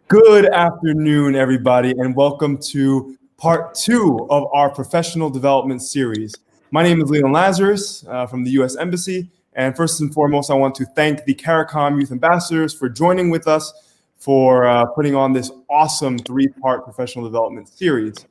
Good afternoon, everybody, and welcome to part 2 of our professional development series. My name is Leon Lazarus from the U.S. Embassy, and first and foremost, I want to thank the CARICOM Youth Ambassadors for joining with us for putting on this awesome 3-part professional development series.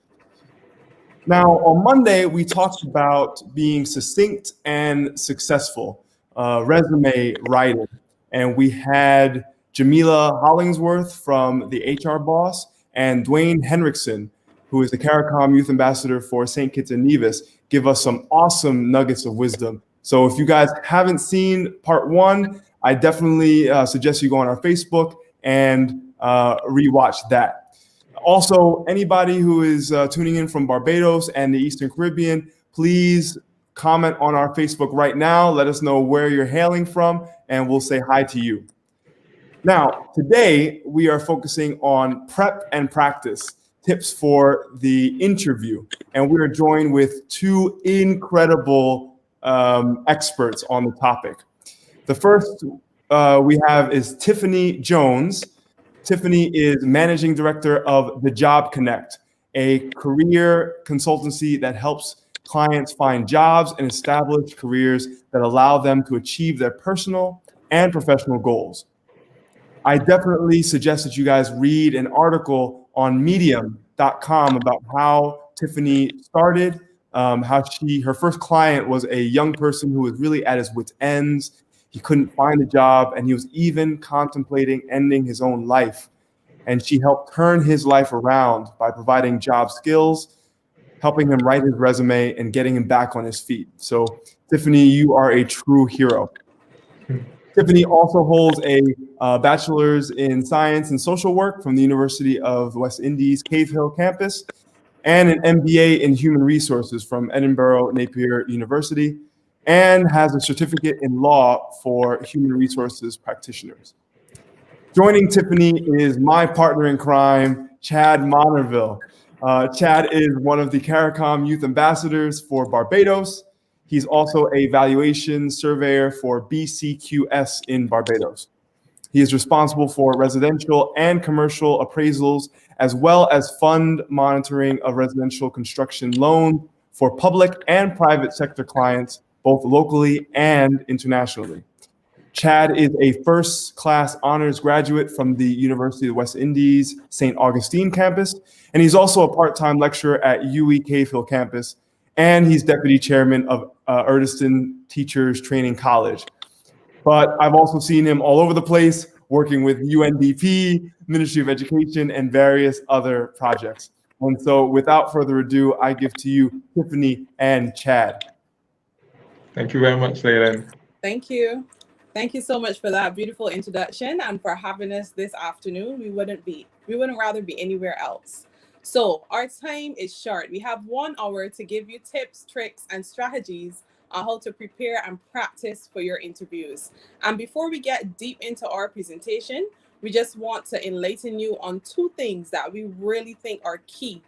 Now, on Monday, we talked about being succinct and successful, resume writing, and we had Jamila Hollingsworth from the HR Boss and Dwayne Henriksen, who is the CARICOM Youth Ambassador for St. Kitts and Nevis, give us some awesome nuggets of wisdom. So if you guys haven't seen part 1, I definitely suggest you go on our Facebook and rewatch that. Also, anybody who is tuning in from Barbados and the Eastern Caribbean, please comment on our Facebook right now. Let us know where you're hailing from, and we'll say hi to you. Now, today we are focusing on prep and practice, tips for the interview. And we are joined with 2 incredible experts on the topic. The first we have is Tiffany Jones. Tiffany is Managing Director of The Job Connect, a career consultancy that helps clients find jobs and establish careers that allow them to achieve their personal and professional goals. I definitely suggest that you guys read an article on medium.com about how Tiffany started, how her first client was a young person who was really at his wit's ends. He couldn't find a job, and he was even contemplating ending his own life. And she helped turn his life around by providing job skills, helping him write his resume, and getting him back on his feet. So, Tiffany, you are a true hero. Tiffany also holds a bachelor's in science and social work from the University of the West Indies Cave Hill campus, and an MBA in human resources from Edinburgh Napier University, and has a certificate in law for human resources practitioners. Joining Tiffany is my partner in crime, Chad Monnerville. Chad is one of the CARICOM Youth Ambassadors for Barbados. He's also a valuation surveyor for BCQS in Barbados. He is responsible for residential and commercial appraisals, as well as fund monitoring of residential construction loans for public and private sector clients, both locally and internationally. Chad is a first-class honors graduate from the University of the West Indies St. Augustine campus, and he's also a part-time lecturer at UWI Cave Hill campus, and he's deputy chairman of Erdeston Teachers Training College. But I've also seen him all over the place, working with UNDP, Ministry of Education, and various other projects. And so without further ado, I give to you, Tiffany and Chad. Thank you very much, Leland. Thank you. Thank you so much for that beautiful introduction and for having us this afternoon. We wouldn't rather be anywhere else. So our time is short. We have 1 hour to give you tips, tricks, and strategies on how to prepare and practice for your interviews. And before we get deep into our presentation, we just want to enlighten you on 2 things that we really think are key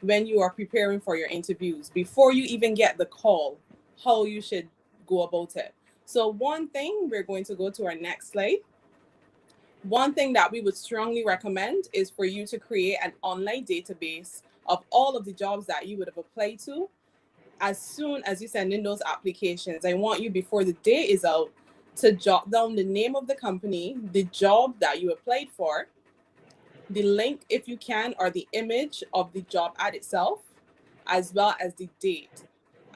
when you are preparing for your interviews. Before you even get the call, how you should go about it. So one thing, we're going to go to our next slide. One thing that we would strongly recommend is for you to create an online database of all of the jobs that you would have applied to. As soon as you send in those applications, I want you, before the day is out, to jot down the name of the company, the job that you applied for, the link, if you can, or the image of the job ad itself, as well as the date.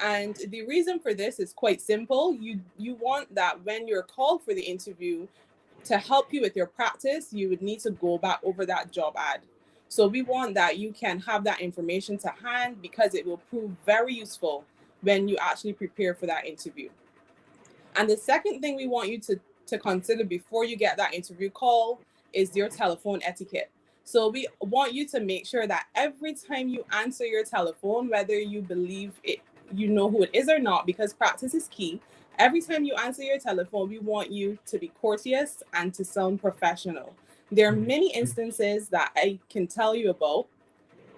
And the reason for this is quite simple. You want that when you're called for the interview, to help you with your practice, you would need to go back over that job ad. So we want that you can have that information to hand, because it will prove very useful when you actually prepare for that interview. And the second thing we want you to consider before you get that interview call is your telephone etiquette. So we want you to make sure that every time you answer your telephone, whether you believe it, you know who it is or not, because practice is key. Every time you answer your telephone, we want you to be courteous and to sound professional. There are many instances that I can tell you about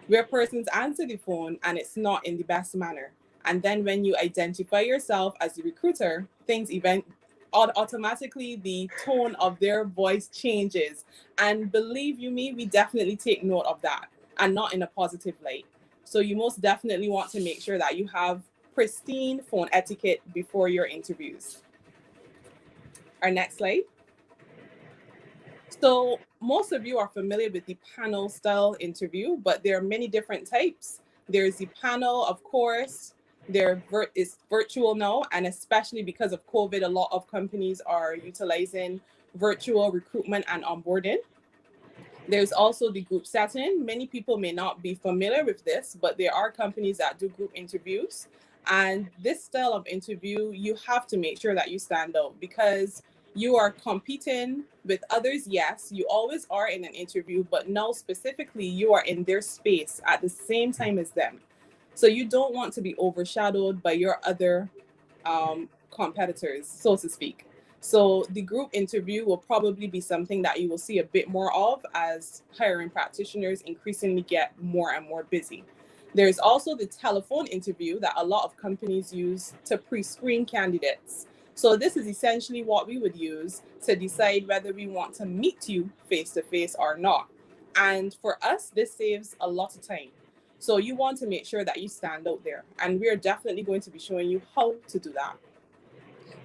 where persons answer the phone and it's not in the best manner. And then when you identify yourself as the recruiter, things automatically the tone of their voice changes. And believe you me, we definitely take note of that, and not in a positive light. So you most definitely want to make sure that you have pristine phone etiquette before your interviews. Our next slide. So most of you are familiar with the panel style interview, but there are many different types. There's the panel, of course. It's virtual now, and especially because of COVID, a lot of companies are utilizing virtual recruitment and onboarding. There's also the group setting. Many people may not be familiar with this, but there are companies that do group interviews. And this style of interview, you have to make sure that you stand out because you are competing with others. Yes, you always are in an interview, but now specifically, you are in their space at the same time as them. So you don't want to be overshadowed by your other competitors, so to speak. So the group interview will probably be something that you will see a bit more of as hiring practitioners increasingly get more and more busy. There's also the telephone interview that a lot of companies use to pre-screen candidates. So this is essentially what we would use to decide whether we want to meet you face-to-face or not. And for us, this saves a lot of time. So you want to make sure that you stand out there. And we're definitely going to be showing you how to do that.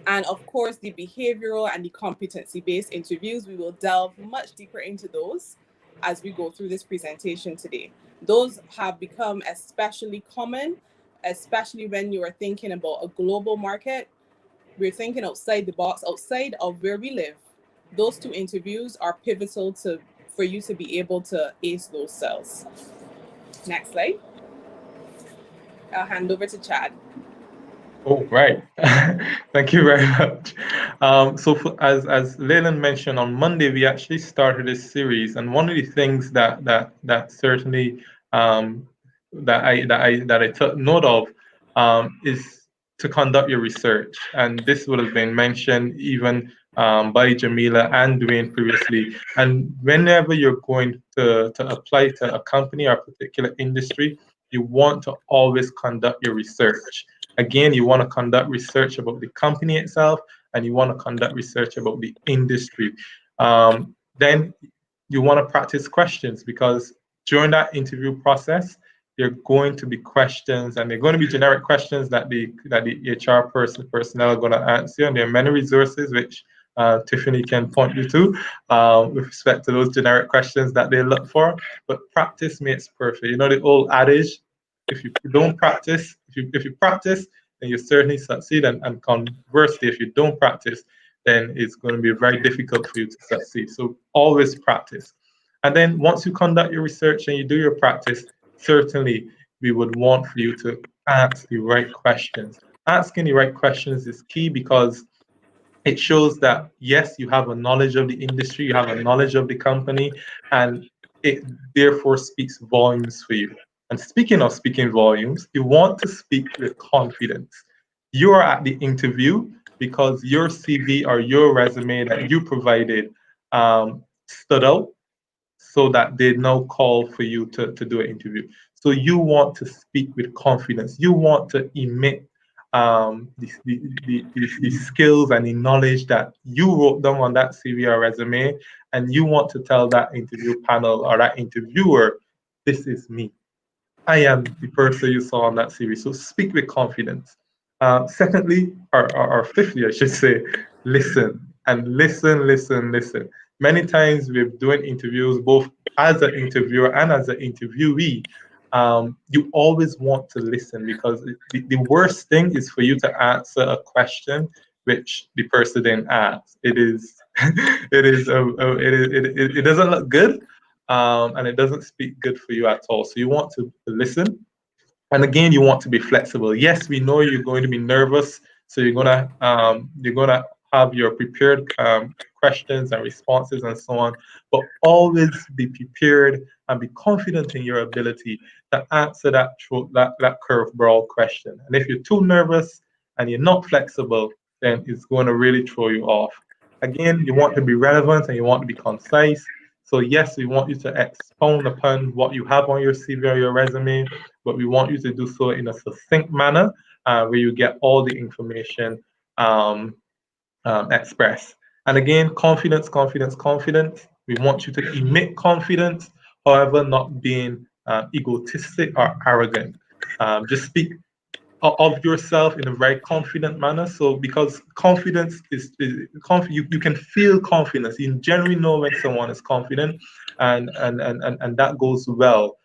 And of course, the behavioral and the competency-based interviews, we will delve much deeper into those as we go through this presentation today. Those have become especially common, especially when you are thinking about a global market. We're thinking outside the box, outside of where we live. Those two interviews are pivotal for you to be able to ace those sales. Next slide. I'll hand over to Chad. Oh, right. Thank you very much. As Leland mentioned, on Monday we actually started this series, and one of the things that certainly that I took note of is to conduct your research, and this would have been mentioned even by Jamila and Dwayne previously. And whenever you're going to apply to a company or a particular industry, you want to always conduct your research. Again, you want to conduct research about the company itself, and you want to conduct research about the industry. Then you want to practice questions, because during that interview process, there are going to be questions, and they're going to be generic questions that the HR personnel are going to answer. And there are many resources which Tiffany can point you to with respect to those generic questions that they look for. But practice makes perfect. You know the old adage, if you don't practice, if you practice, then you certainly succeed. And conversely, if you don't practice, then it's going to be very difficult for you to succeed. So always practice. And then once you conduct your research and you do your practice, certainly we would want for you to ask the right questions. Asking the right questions is key, because it shows that, yes, you have a knowledge of the industry, you have a knowledge of the company, and it therefore speaks volumes for you. And speaking of speaking volumes, you want to speak with confidence. You are at the interview because your CV or your resume that you provided stood out, so that they now call for you to do an interview. So you want to speak with confidence. You want to emit the skills and the knowledge that you wrote down on that CV or resume, and you want to tell that interview panel or that interviewer, this is me. I am the person you saw on that CV. So speak with confidence. Secondly, or fifthly, I should say, listen. And listen. Many times we're doing interviews, both as an interviewer and as an interviewee, you always want to listen, because the worst thing is for you to answer a question which the person didn't ask. It doesn't look good, and it doesn't speak good for you at all. So you want to listen. And again, you want to be flexible. Yes, we know you're going to be nervous, so you're gonna have your prepared questions and responses and so on. But always be prepared and be confident in your ability to answer that curveball question. And if you're too nervous and you're not flexible, then it's going to really throw you off. Again, you want to be relevant and you want to be concise. So yes, we want you to expound upon what you have on your CV or your resume, but we want you to do so in a succinct manner, where you get all the information express. And again, confidence, confidence, confidence. We want you to emit confidence, however, not being egotistic or arrogant. Just speak of yourself in a very confident manner. So because confidence you can feel confidence. You generally know when someone is confident, and that goes well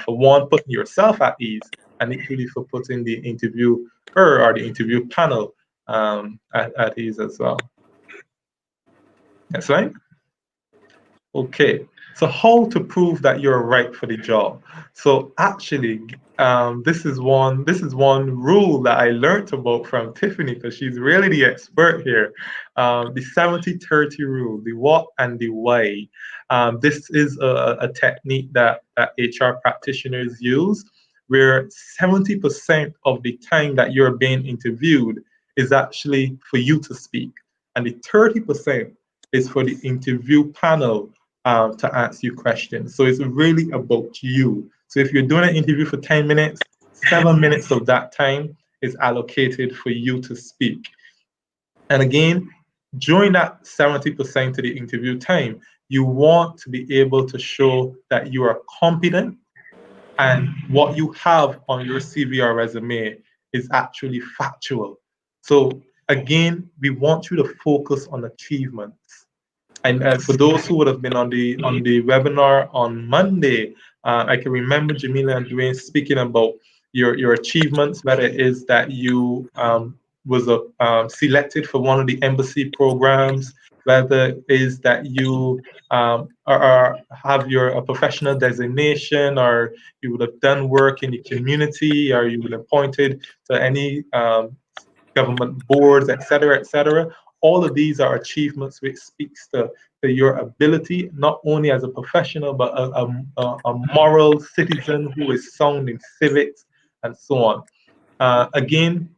for one, putting yourself at ease, and equally for putting the interviewer or the interview panel at ease as well. That's right. Okay, so how to prove that you're right for the job? So actually, this is one rule that I learned about from Tiffany, because she's really the expert here. The 70-30 rule, the what and the why. This is a technique that HR practitioners use, where 70% of the time that you're being interviewed is actually for you to speak, and the 30% is for the interview panel to answer you questions. So it's really about you. So if you're doing an interview for 10 minutes, 7 minutes of that time is allocated for you to speak. And again, during that 70% of the interview time, you want to be able to show that you are competent and what you have on your CV or resume is actually factual. So again, we want you to focus on achievements. And for those who would have been on the webinar on Monday, I can remember Jamila and Dwayne speaking about your achievements, whether it is that you was selected for one of the embassy programs, whether it is that you have a professional designation, or you would have done work in the community, or you would have appointed to any government boards, etc., etc. All of these are achievements which speaks to your ability, not only as a professional, but a moral citizen who is sound in civics and so on. Again,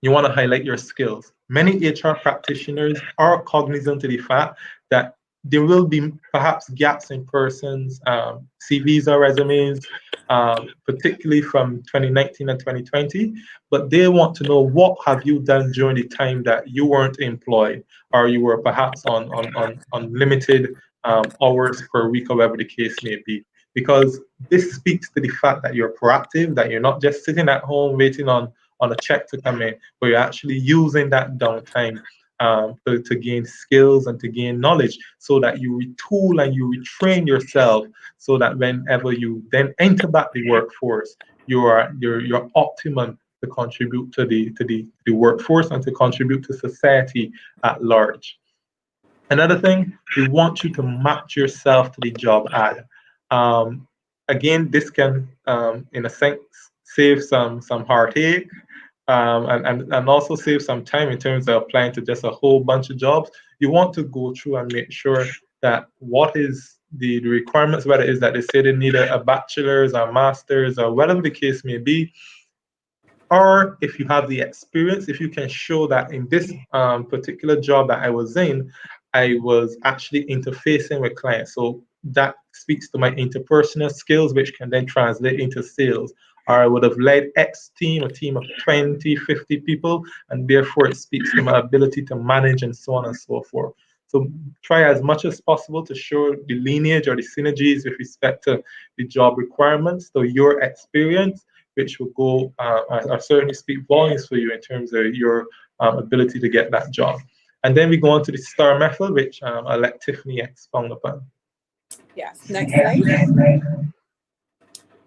you want to highlight your skills. Many HR practitioners are cognizant of the fact that there will be perhaps gaps in persons' CVs or resumes, particularly from 2019 and 2020, but they want to know, what have you done during the time that you weren't employed, or you were perhaps on limited hours per week, or whatever the case may be. Because this speaks to the fact that you're proactive, that you're not just sitting at home waiting on a check to come in, but you're actually using that downtime to gain skills and to gain knowledge, so that you retool and you retrain yourself, so that whenever you then enter back the workforce, you're optimum to contribute to the workforce and to contribute to society at large. Another thing, we want you to match yourself to the job ad. Again, this can, in a sense, save some heartache, and also save some time in terms of applying to just a whole bunch of jobs. You want to go through and make sure that what is the requirements, whether it is that they say they need a bachelor's or master's or whatever the case may be, or if you have the experience, if you can show that in this particular job that I was in, I was actually interfacing with clients. So that speaks to my interpersonal skills, which can then translate into sales. Or I would have led X team, a team of 20, 50 people, and therefore it speaks to my ability to manage and so on and so forth. So try as much as possible to show the lineage or the synergies with respect to the job requirements, so your experience, which will go or certainly speak volumes for you in terms of your ability to get that job. And then we go on to the STAR method, which I'll let Tiffany expound upon. Yes, next slide.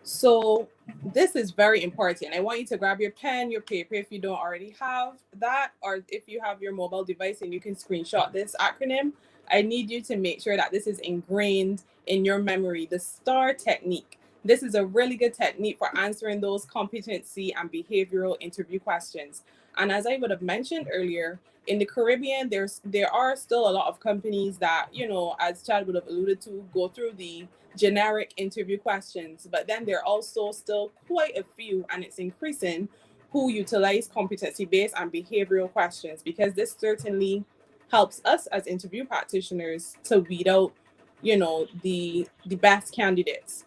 So this is very important. I want you to grab your pen, your paper, if you don't already have that, or if you have your mobile device and you can screenshot this acronym. I need you to make sure that this is ingrained in your memory, the STAR technique. This is a really good technique for answering those competency and behavioral interview questions. And as I would have mentioned earlier, in the Caribbean, there are still a lot of companies that, you know, as Chad would have alluded to, go through the generic interview questions, but then there are also still quite a few, and it's increasing, who utilize competency-based and behavioral questions, because this certainly helps us as interview practitioners to weed out, you know, the best candidates.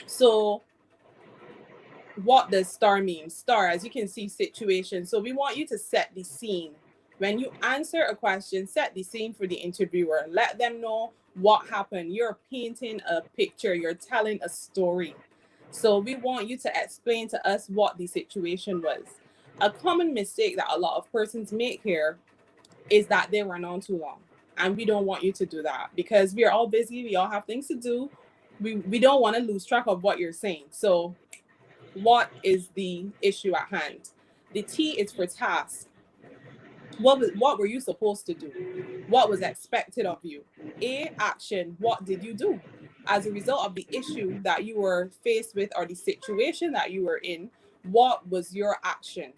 So what does STAR mean? STAR, as you can see, situation. So we want you to set the scene. When you answer a question, set the scene for the interviewer. Let them know what happened. You're painting a picture, you're telling a story. So we want you to explain to us what the situation was. A common mistake that a lot of persons make here is that they run on too long. And we don't want you to do that because we are all busy. We all have things to do. We don't want to lose track of what you're saying. So what is the issue at hand? The T is for task. What were you supposed to do? What was expected of you? A, action. What did you do? As a result of the issue that you were faced with or the situation that you were in, what was your action?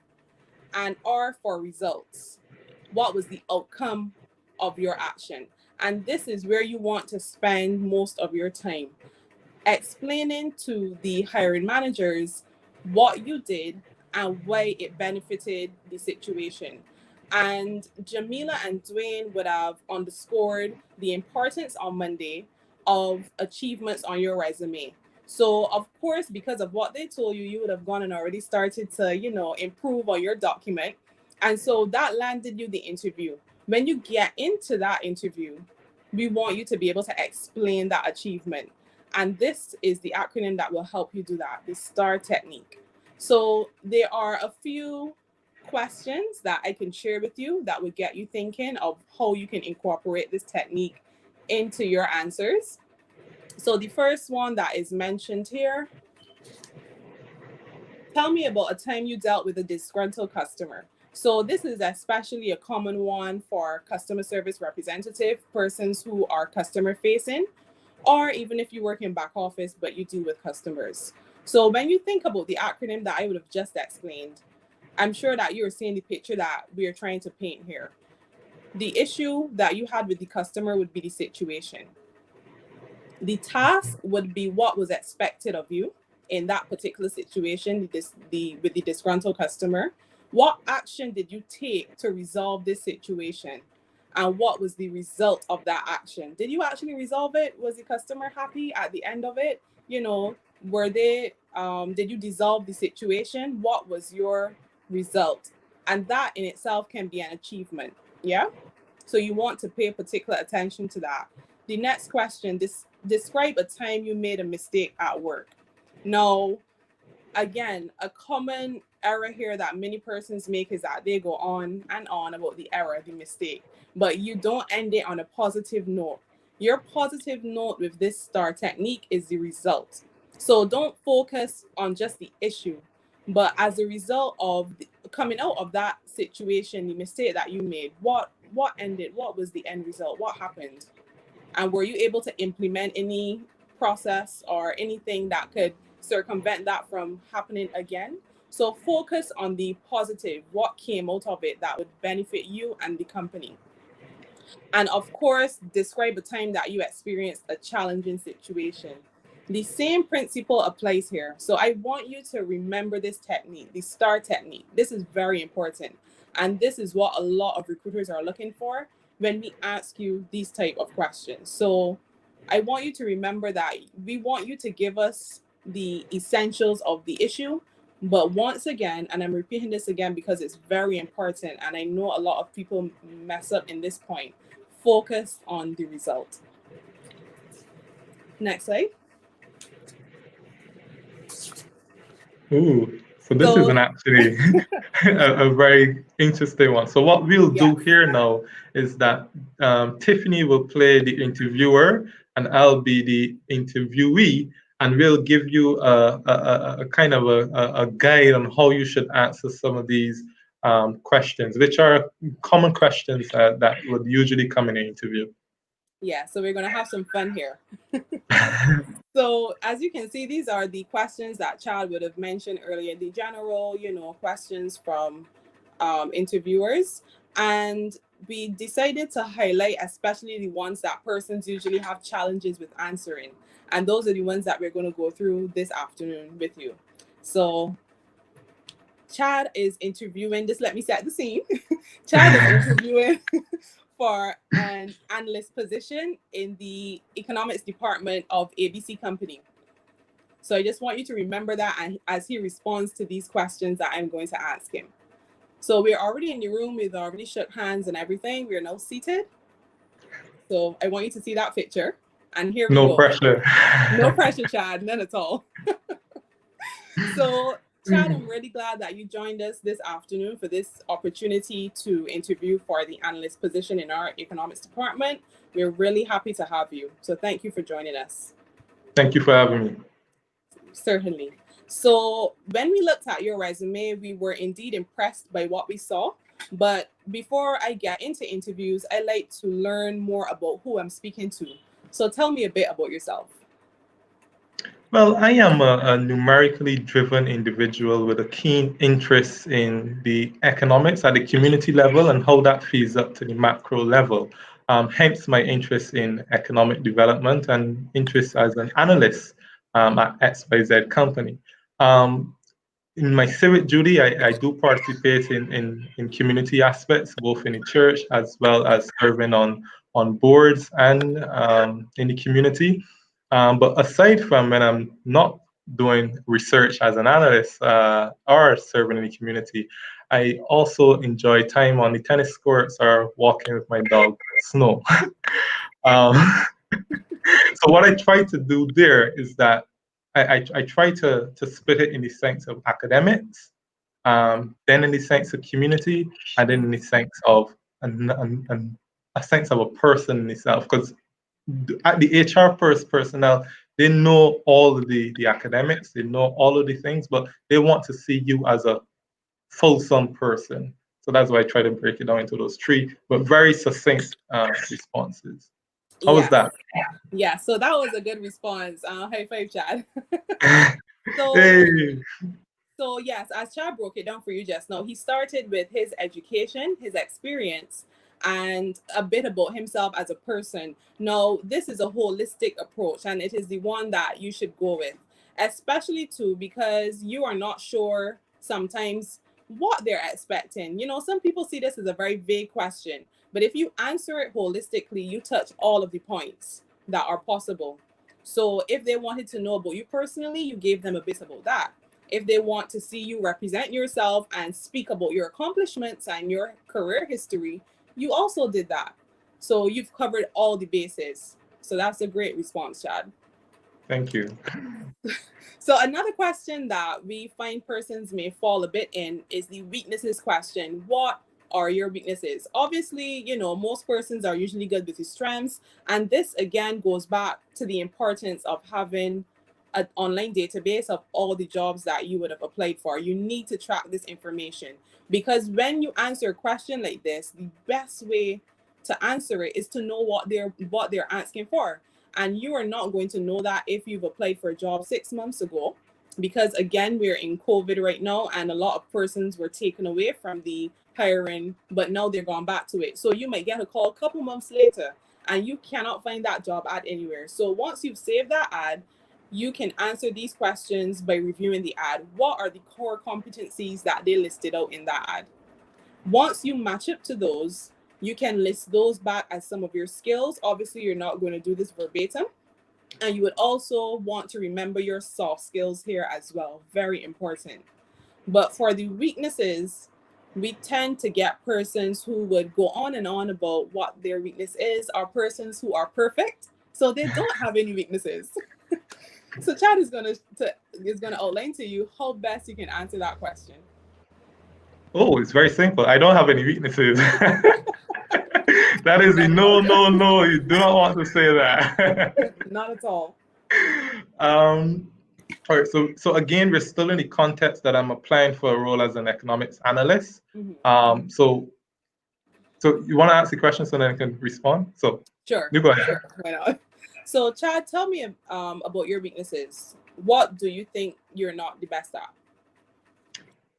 And R for results. What was the outcome of your action? And this is where you want to spend most of your time, explaining to the hiring managers what you did and why it benefited the situation. And Jamila and Dwayne would have underscored the importance on Monday of achievements on your resume. So, of course, because of what they told you, you would have gone and already started to, improve on your document. And so that landed you the interview. When you get into that interview, we want you to be able to explain that achievement. And this is the acronym that will help you do that, the STAR technique. So there are a few questions that I can share with you that would get you thinking of how you can incorporate this technique into your answers. So the first one that is mentioned here, tell me about a time you dealt with a disgruntled customer. So this is especially a common one for customer service representative, persons who are customer facing, or even if you work in back office, but you deal with customers. So when you think about the acronym that I would have just explained, I'm sure that you're seeing the picture that we are trying to paint here. The issue that you had with the customer would be the situation. The task would be what was expected of you in that particular situation, with the disgruntled customer. What action did you take to resolve this situation? And what was the result of that action? Did you actually resolve it? Was the customer happy at the end of it? Were they, did you dissolve the situation? What was your result? And that in itself can be an achievement. Yeah. So you want to pay particular attention to that. The next question, describe a time you made a mistake at work. Now, again, a common error here that many persons make is that they go on and on about the error, the mistake, but you don't end it on a positive note. Your positive note with this STAR technique is the result. So don't focus on just the issue, but as a result of coming out of that situation, the mistake that you made, what ended, what was the end result, what happened? And were you able to implement any process or anything that could circumvent that from happening again? So focus on the positive, what came out of it that would benefit you and the company. And of course, describe a time that you experienced a challenging situation. The same principle applies here. So I want you to remember this technique, the STAR technique. This is very important. And this is what a lot of recruiters are looking for when we ask you these type of questions. So I want you to remember that we want you to give us the essentials of the issue. But once again, and I'm repeating this again because it's very important, and I know a lot of people mess up in this point, focus on the result. Next slide. Ooh, so this is actually a very interesting one. So what we'll do here now is that Tiffany will play the interviewer and I'll be the interviewee, and we'll give you a kind of a guide on how you should answer some of these questions, which are common questions that would usually come in an interview. Yeah, so we're going to have some fun here. So as you can see, these are the questions that Chad would have mentioned earlier, the general, questions from interviewers. And we decided to highlight especially the ones that persons usually have challenges with answering. And those are the ones that we're going to go through this afternoon with you. So Chad is interviewing, just let me set the scene. Chad is interviewing for an analyst position in the economics department of ABC Company. So I just want you to remember that as he responds to these questions that I'm going to ask him. So we're already in the room. We've already shook hands and everything. We're now seated. So I want you to see that picture. And here we No go. pressure. No pressure, Chad. None at all. So, Chad, I'm really glad that you joined us this afternoon for this opportunity to interview for the analyst position in our economics department. We're really happy to have you. So thank you for joining us. Thank you for having me. Certainly. So when we looked at your resume, we were indeed impressed by what we saw. But before I get into interviews, I like to learn more about who I'm speaking to. So tell me a bit about yourself. Well, I am a numerically driven individual with a keen interest in the economics at the community level and how that feeds up to the macro level. Hence my interest in economic development and interest as an analyst at XYZ company. In my civic duty, I do participate in community aspects, both in the church as well as serving on boards and in the community. But aside from when I'm not doing research as an analyst or serving in the community, I also enjoy time on the tennis courts or walking with my dog, Snow. um, so what I try to do there is that I try to split it in the sense of academics, then in the sense of community, and then in the sense of a sense of a person in itself. Because at the HR personnel, they know all of the academics, they know all of the things, but they want to see you as a fulsome person. So that's why I try to break it down into those three, but very succinct responses. How was that? Yeah, so that was a good response. High five, Chad. So, Hey. So yes, as Chad broke it down for you just now, he started with his education, his experience, and a bit about himself as a person. Now, this is a holistic approach, and it is the one that you should go with, especially too because you are not sure sometimes what they're expecting. You know, some people see this as a very vague question, but if you answer it holistically, you touch all of the points that are possible. So if they wanted to know about you personally, you gave them a bit about that. If they want to see you represent yourself and speak about your accomplishments and your career history, you also did that. So you've covered all the bases. So that's a great response, Chad. Thank you. So another question that we find persons may fall a bit in is the weaknesses question. What are your weaknesses? Obviously, you know, most persons are usually good with the strengths. And this again goes back to the importance of having an online database of all the jobs that you would have applied for. You need to track this information because when you answer a question like this, the best way to answer it is to know what they're asking for. And you are not going to know that if you've applied for a job 6 months ago, because again, we're in COVID right now, and a lot of persons were taken away from the hiring, but now they're gone back to it. So you might get a call a couple months later and you cannot find that job ad anywhere. So once you've saved that ad, you can answer these questions by reviewing the ad. What are the core competencies that they listed out in that ad? Once you match up to those, you can list those back as some of your skills. Obviously, you're not going to do this verbatim. And you would also want to remember your soft skills here as well. Very important. But for the weaknesses, we tend to get persons who would go on and on about what their weakness is, or persons who are perfect, so they don't have any weaknesses. So Chad is gonna outline to you how best you can answer that question. Oh, it's very simple. I don't have any weaknesses. That is a no. You do not want to say that. Not at all. All right. So again, we're still in the context that I'm applying for a role as an economics analyst. Mm-hmm. So you want to ask the question so then I can respond? So Sure. you go ahead. Sure. Why not? So Chad, tell me about your weaknesses. What do you think you're not the best at?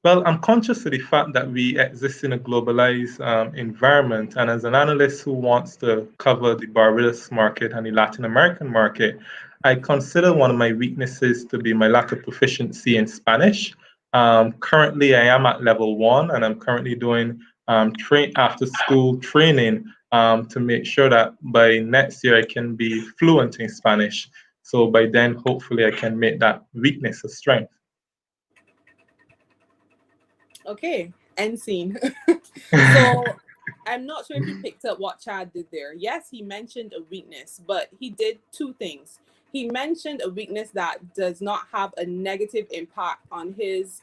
Well, I'm conscious of the fact that we exist in a globalized environment, and as an analyst who wants to cover the Barbados market and the Latin American market, I consider one of my weaknesses to be my lack of proficiency in Spanish. Currently, I am at level 1, and I'm currently doing after school training to make sure that by next year I can be fluent in Spanish. So by then, hopefully, I can make that weakness a strength. Okay, End scene. So I'm not sure if you picked up what Chad did there. Yes, he mentioned a weakness, but he did two things. He mentioned a weakness that does not have a negative impact on his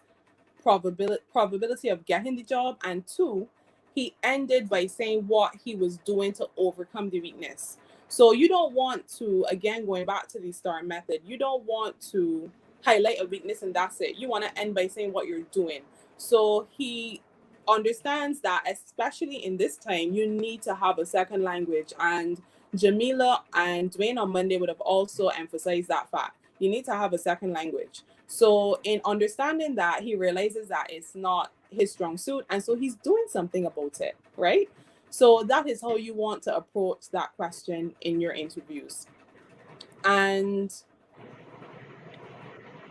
probability of getting the job, and two, he ended by saying what he was doing to overcome the weakness. So you don't want to, again, going back to the STAR method, you don't want to highlight a weakness and that's it. You want to end by saying what you're doing. So he understands that, especially in this time, you need to have a second language. And Jamila and Dwayne on Monday would have also emphasized that fact. You need to have a second language. So in understanding that, he realizes that it's not his strong suit, and so he's doing something about it, right? So that is how you want to approach that question in your interviews. And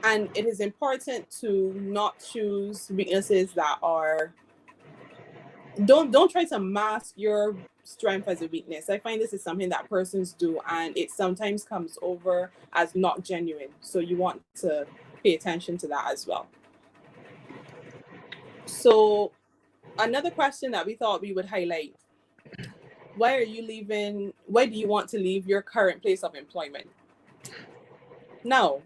it is important to not choose weaknesses that are, don't try to mask your strength as a weakness. I find this is something that persons do, and it sometimes comes over as not genuine. So you want to pay attention to that as well. So another question that we thought we would highlight: why do you want to leave your current place of employment? Now,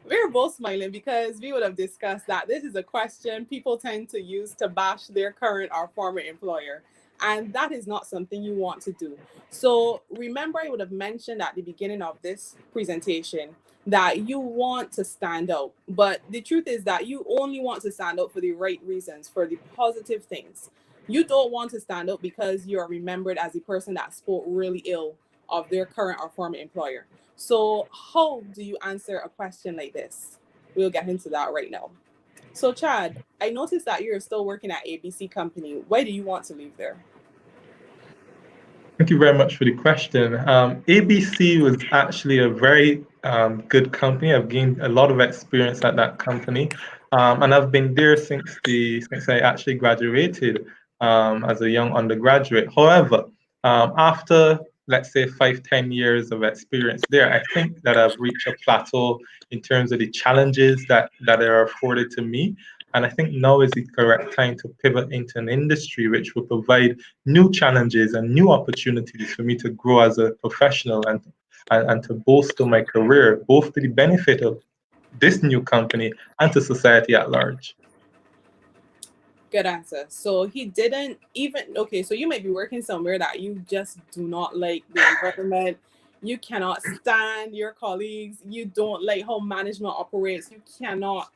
we're both smiling because we would have discussed that this is a question people tend to use to bash their current or former employer. And that is not something you want to do. So remember, I would have mentioned at the beginning of this presentation that you want to stand out. But the truth is that you only want to stand out for the right reasons, for the positive things. You don't want to stand out because you are remembered as the person that spoke really ill of their current or former employer. So how do you answer a question like this? We'll get into that right now. So Chad, I noticed that you're still working at ABC Company. Why do you want to leave there? Thank you very much for the question. ABC was actually a very good company. I've gained a lot of experience at that company, and I've been there since I actually graduated as a young undergraduate. However, after, let's say, 5-10 years of experience there, I think that I've reached a plateau in terms of the challenges that are afforded to me. And I think now is the correct time to pivot into an industry which will provide new challenges and new opportunities for me to grow as a professional and to bolster my career, both to the benefit of this new company and to society at large. Good answer. So he didn't even, okay, so you might be working somewhere that you just do not like the environment. You cannot stand your colleagues. You don't like how management operates. You cannot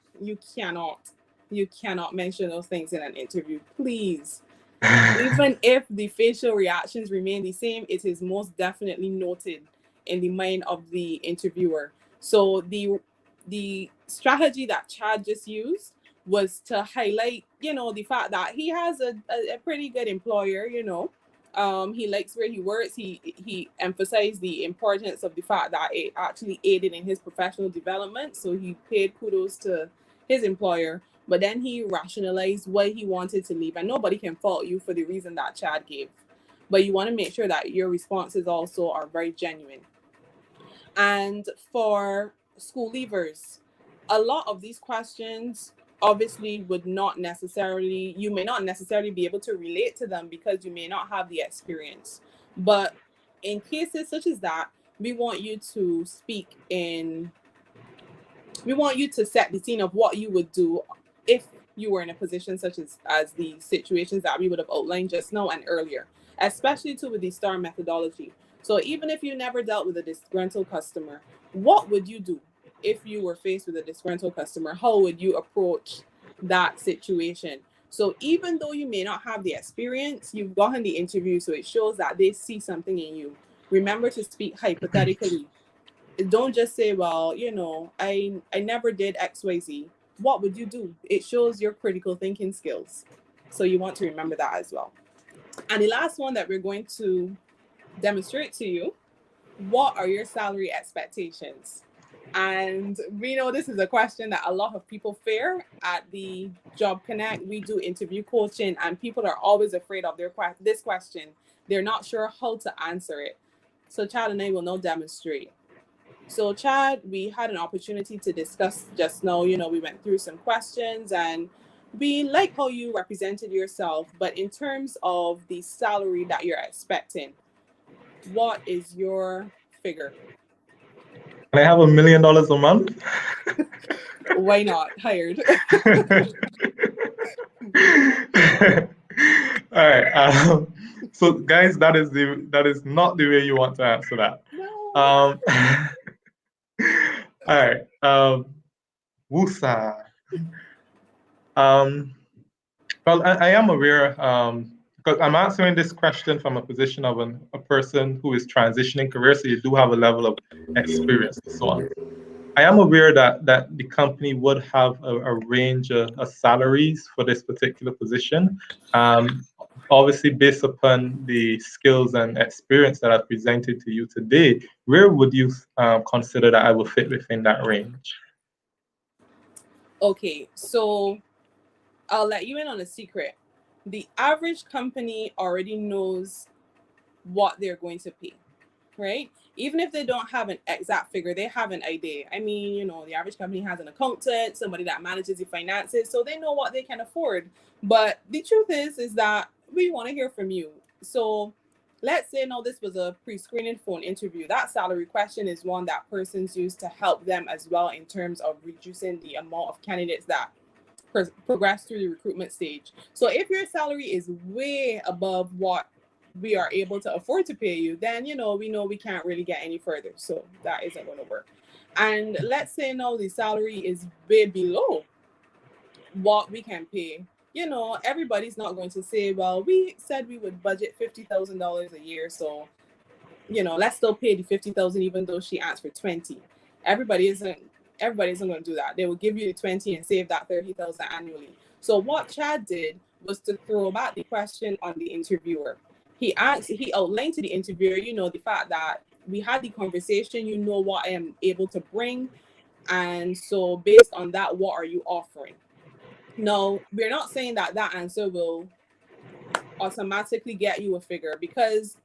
mention those things in an interview, please. Even if the facial reactions remain the same, it is most definitely noted in the mind of the interviewer. So the strategy that Chad just used was to highlight, the fact that he has a pretty good employer, he likes where he works. He emphasized the importance of the fact that it actually aided in his professional development. So he paid kudos to his employer, but then he rationalized why he wanted to leave. And nobody can fault you for the reason that Chad gave, but you want to make sure that your responses also are very genuine. And for school leavers, a lot of these questions obviously you may not necessarily be able to relate to them because you may not have the experience. But in cases such as that, we want you to set the scene of what you would do if you were in a position such as the situations that we would have outlined just now and earlier, especially too with the STAR methodology. So even if you never dealt with a disgruntled customer, what would you do if you were faced with a disgruntled customer? How would you approach that situation? So even though you may not have the experience, you've gotten the interview, so it shows that they see something in you. Remember to speak hypothetically. Don't just say, well, I never did XYZ. What would you do? It shows your critical thinking skills. So you want to remember that as well. And the last one that we're going to demonstrate to you, what are your salary expectations? And we know this is a question that a lot of people fear at the Job Connect. We do interview coaching, and people are always afraid of this question. They're not sure how to answer it. So Chad and I will now demonstrate. So Chad, we had an opportunity to discuss just now, we went through some questions and we like how you represented yourself, but in terms of the salary that you're expecting, what is your figure? Can I have $1 million a month? Why not? Hired. All right. So, guys, that is not the way you want to answer that. No. All right. Wusa. Well, I am aware, because I'm answering this question from a position of a person who is transitioning careers, so you do have a level of experience and so on. I am aware that the company would have a range of salaries for this particular position. Obviously, based upon the skills and experience that I've presented to you today, where would you consider that I will fit within that range? Okay, so I'll let you in on a secret. The average company already knows what they're going to pay, right? Even if they don't have an exact figure, they have an idea. I mean, you know, the average company has an accountant, somebody that manages the finances, so they know what they can afford. But the truth is that we want to hear from you. So let's say now this was a pre-screening phone interview. That salary question is one that persons use to help them as well in terms of reducing the amount of candidates that progress through the recruitment stage. So if your salary is way above what we are able to afford to pay you, then we know we can't really get any further. So that isn't going to work. And let's say now the salary is way below what we can pay. Everybody's not going to say, well, we said we would budget $50,000 a year, so let's still pay the 50,000 even though she asked for 20. Everybody isn't going to do that. They will give you the 20 and save that 30,000 annually. So what Chad did was to throw back the question on the interviewer. He outlined to the interviewer, the fact that we had the conversation, what I am able to bring. And so based on that, what are you offering? No, we're not saying that answer will automatically get you a figure, because,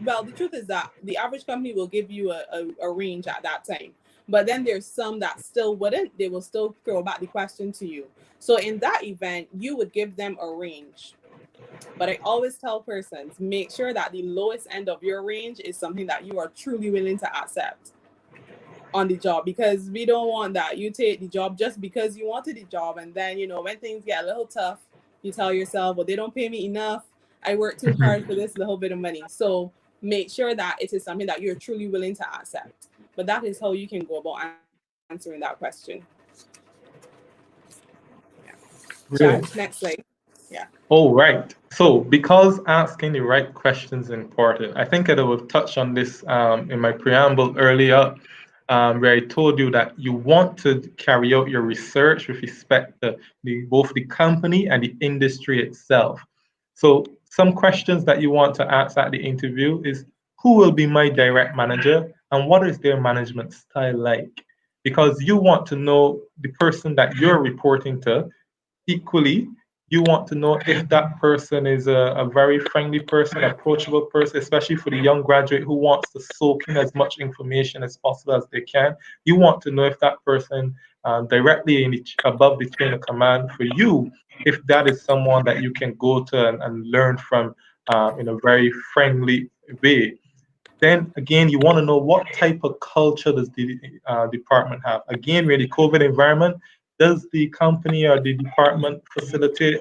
well, the truth is that the average company will give you a range at that time. But then there's some that still wouldn't. They will still throw back the question to you. So in that event, you would give them a range. But I always tell persons, make sure that the lowest end of your range is something that you are truly willing to accept on the job, because we don't want that you take the job just because you wanted the job, and then when things get a little tough, you tell yourself, well, they don't pay me enough, I work too hard for this little bit of money. So make sure that it is something that you're truly willing to accept. But that is how you can go about answering that question. Chad, next slide. Yeah. Oh, right. So because asking the right questions is important, I think I will touch on this in my preamble earlier, where I told you that you want to carry out your research with respect to both the company and the industry itself. So some questions that you want to ask at the interview is, who will be my direct manager and what is their management style like? Because you want to know the person that you're reporting to. Equally, you want to know if that person is a very friendly person, approachable person, especially for the young graduate who wants to soak in as much information as possible as they can. You want to know if that person directly above the chain of command for you, if that is someone that you can go to and learn from in a very friendly way. Then again, you want to know what type of culture does the department have. Again, with the COVID environment, does the company or the department facilitate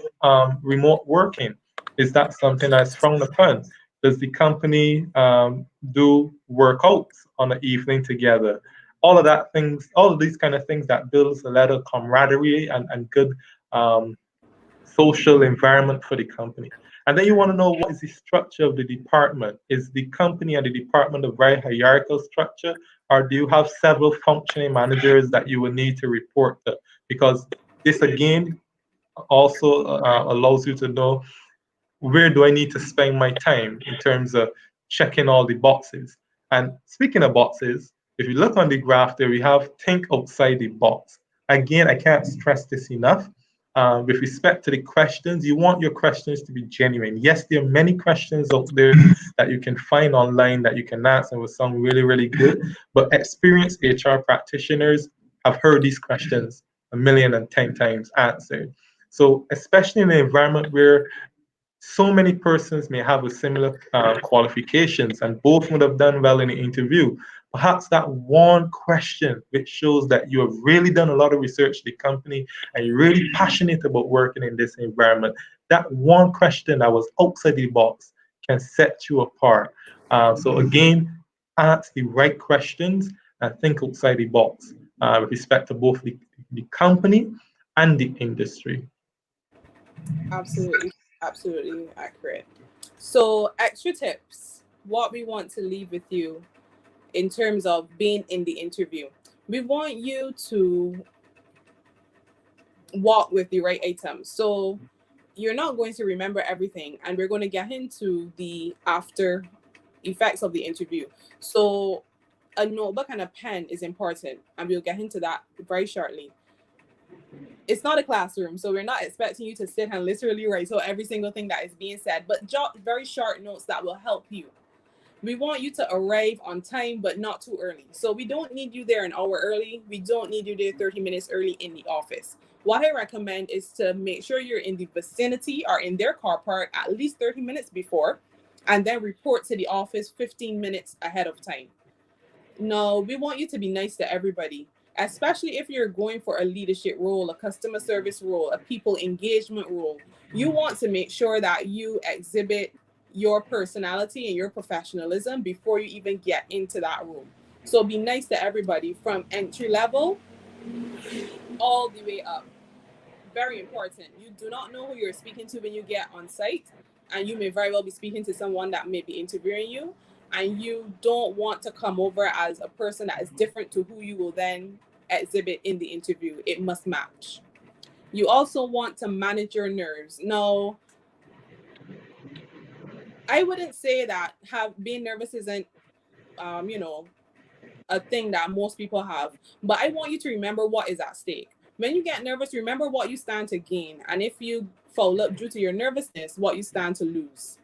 remote working? Is that something that's frowned upon? Does the company do workouts on the evening together? All of these kind of things that builds a lot of camaraderie and good social environment for the company. And then you want to know, what is the structure of the department? Is the company and the department a very hierarchical structure, or do you have several functioning managers that you will need to report to? Because this again also allows you to know, where do I need to spend my time in terms of checking all the boxes. And speaking of boxes, if you look on the graph there, we have think outside the box. Again, I can't stress this enough. With respect to the questions, you want your questions to be genuine. Yes, there are many questions out there that you can find online that you can answer and will sound really, really good. But experienced HR practitioners have heard these questions 1,010 times answered. So especially in an environment where so many persons may have a similar qualifications and both would have done well in the interview. Perhaps that one question which shows that you have really done a lot of research in the company and you're really passionate about working in this environment, that one question that was outside the box can set you apart. So again, ask the right questions and think outside the box with respect to both the company and the industry. Absolutely, absolutely accurate. So, extra tips, what we want to leave with you in terms of being in the interview. We want you to walk with the right items. So, you're not going to remember everything, and we're going to get into the after effects of the interview. So, a notebook and a pen is important, and we'll get into that very shortly. It's not a classroom, so we're not expecting you to sit and literally write so every single thing that is being said, but jot very short notes that will help you. We want you to arrive on time, but not too early. So we don't need you there an hour early. We don't need you there 30 minutes early in the office. What I recommend is to make sure you're in the vicinity or in their car park at least 30 minutes before, and then report to the office 15 minutes ahead of time. No, we want you to be nice to everybody, especially if you're going for a leadership role, a customer service role, a people engagement role. You want to make sure that you exhibit your personality and your professionalism before you even get into that room. So be nice to everybody from entry level all the way up. Very important. You do not know who you're speaking to when you get on site, and you may very well be speaking to someone that may be interviewing you, and you don't want to come over as a person that is different to who you will then exhibit in the interview. It must match. You also want to manage your nerves. No, I wouldn't say that being nervous isn't, you know, a thing that most people have, but I want you to remember what is at stake. When you get nervous, remember what you stand to gain, and if you fall up due to your nervousness, what you stand to lose.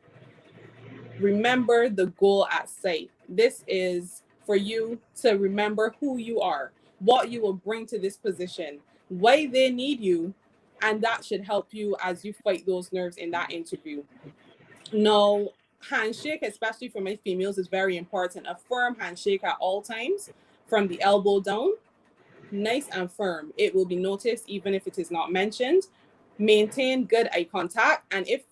Remember the goal at sight. This is for you to remember who you are, what you will bring to this position, why they need you, and that should help you as you fight those nerves in that interview. No, handshake, especially for my females, is very important. A firm handshake at all times, from the elbow down, nice and firm. It will be noticed even if it is not mentioned. Maintain good eye contact, and if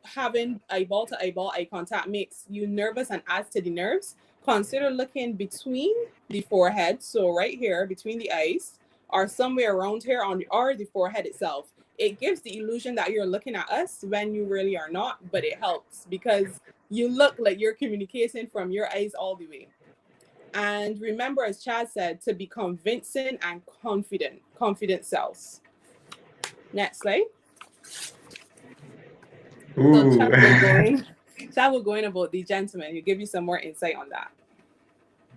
having eyeball to eyeball eye contact makes you nervous and adds to the nerves, consider looking between the forehead, so right here between the eyes, or somewhere around here on the forehead itself. It gives the illusion that you're looking at us when you really are not, but it helps because you look like you're communicating from your eyes all the way. And remember, as Chad said, to be convincing and confident. Confident selves. Next slide. So Ooh. Chad will go in about the gentleman. He'll give you some more insight on that.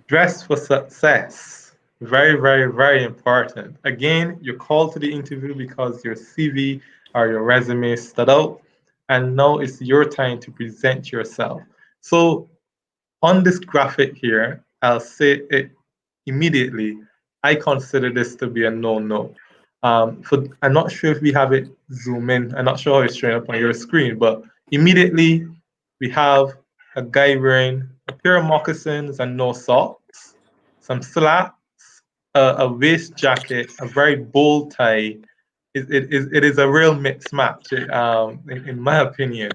Dress for success. Very, very, very important. Again, you're called to the interview because your CV or your resume stood out, and now it's your time to present yourself. So on this graphic here, I'll say it immediately. I consider this to be a no-no. I'm not sure if we have it zoom in. I'm not sure how it's showing up on your screen, but immediately we have a guy wearing a pair of moccasins and no socks, some slacks, a waist jacket, a very bold tie. It is a real mixed match, in my opinion.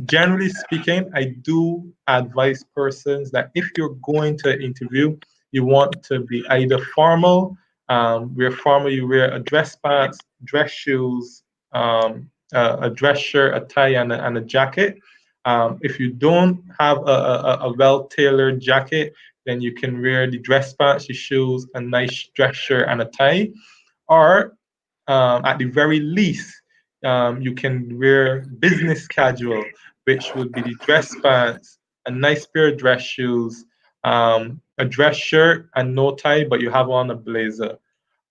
Generally speaking, I do advise persons that if you're going to interview, you want to be either formal, wear formal, you wear a dress pants, dress shoes, a dress shirt, a tie, and a jacket. If you don't have a well-tailored jacket, then you can wear the dress pants, the shoes, a nice dress shirt, and a tie. Or at the very least, you can wear business casual, which would be the dress pants, a nice pair of dress shoes, a dress shirt, and no tie, but you have on a blazer.